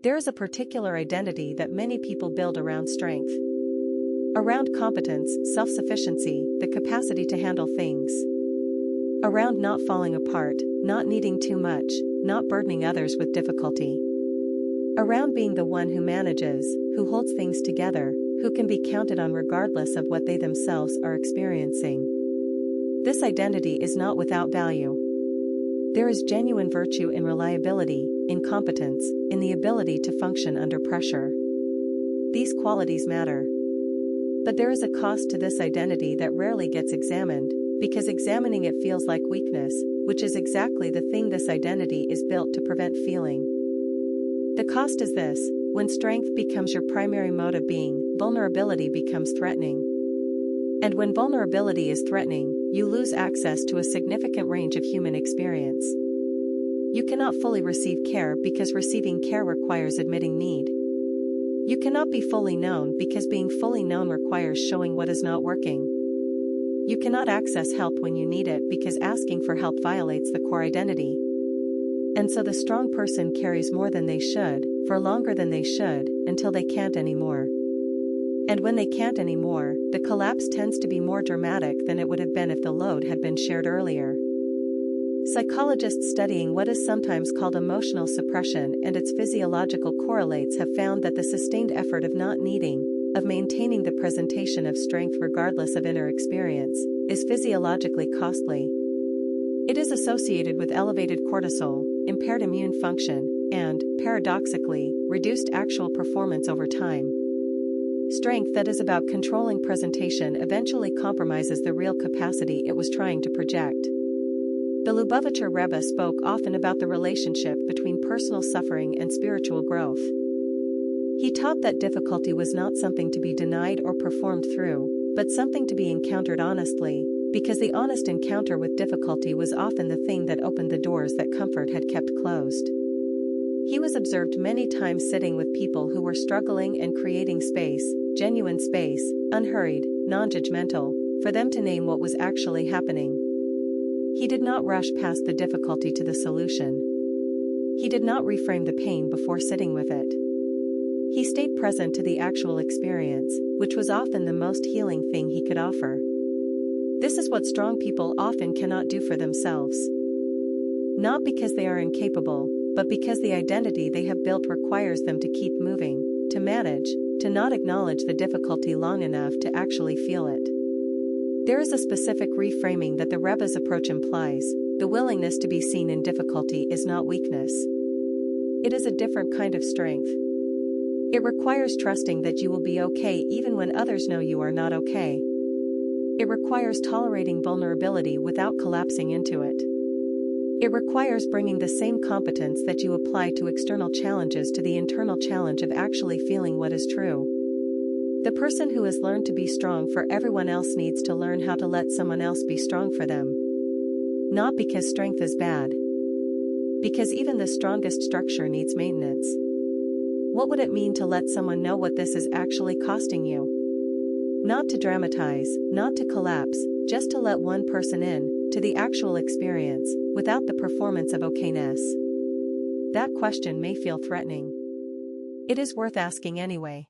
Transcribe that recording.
There is a particular identity that many people build around strength. Around competence, self-sufficiency, the capacity to handle things. Around not falling apart, not needing too much, not burdening others with difficulty. Around being the one who manages, who holds things together, who can be counted on regardless of what they themselves are experiencing. This identity is not without value. There is genuine virtue in reliability, in competence, in the ability to function under pressure. These qualities matter. But there is a cost to this identity that rarely gets examined, because examining it feels like weakness, which is exactly the thing this identity is built to prevent feeling. The cost is this: when strength becomes your primary mode of being, vulnerability becomes threatening. And when vulnerability is threatening, you lose access to a significant range of human experience. You cannot fully receive care because receiving care requires admitting need. You cannot be fully known because being fully known requires showing what is not working. You cannot access help when you need it because asking for help violates the core identity. And so the strong person carries more than they should, for longer than they should, until they can't anymore. And when they can't anymore, the collapse tends to be more dramatic than it would have been if the load had been shared earlier. Psychologists studying what is sometimes called emotional suppression and its physiological correlates have found that the sustained effort of not needing, of maintaining the presentation of strength regardless of inner experience, is physiologically costly. It is associated with elevated cortisol, impaired immune function, and, paradoxically, reduced actual performance over time. Strength that is about controlling presentation eventually compromises the real capacity it was trying to project. The Lubavitcher Rebbe spoke often about the relationship between personal suffering and spiritual growth. He taught that difficulty was not something to be denied or performed through, but something to be encountered honestly, because the honest encounter with difficulty was often the thing that opened the doors that comfort had kept closed. He was observed many times sitting with people who were struggling and creating space, genuine space, unhurried, non-judgmental, for them to name what was actually happening. He did not rush past the difficulty to the solution. He did not reframe the pain before sitting with it. He stayed present to the actual experience, which was often the most healing thing he could offer. This is what strong people often cannot do for themselves. Not because they are incapable, but because the identity they have built requires them to keep moving, to manage, to not acknowledge the difficulty long enough to actually feel it. There is a specific reframing that the Rebbe's approach implies: the willingness to be seen in difficulty is not weakness. It is a different kind of strength. It requires trusting that you will be okay even when others know you are not okay. It requires tolerating vulnerability without collapsing into it. It requires bringing the same competence that you apply to external challenges to the internal challenge of actually feeling what is true. The person who has learned to be strong for everyone else needs to learn how to let someone else be strong for them. Not because strength is bad. Because even the strongest structure needs maintenance. What would it mean to let someone know what this is actually costing you? Not to dramatize, not to collapse, just to let one person in, to the actual experience, without the performance of okayness. That question may feel threatening. It is worth asking anyway.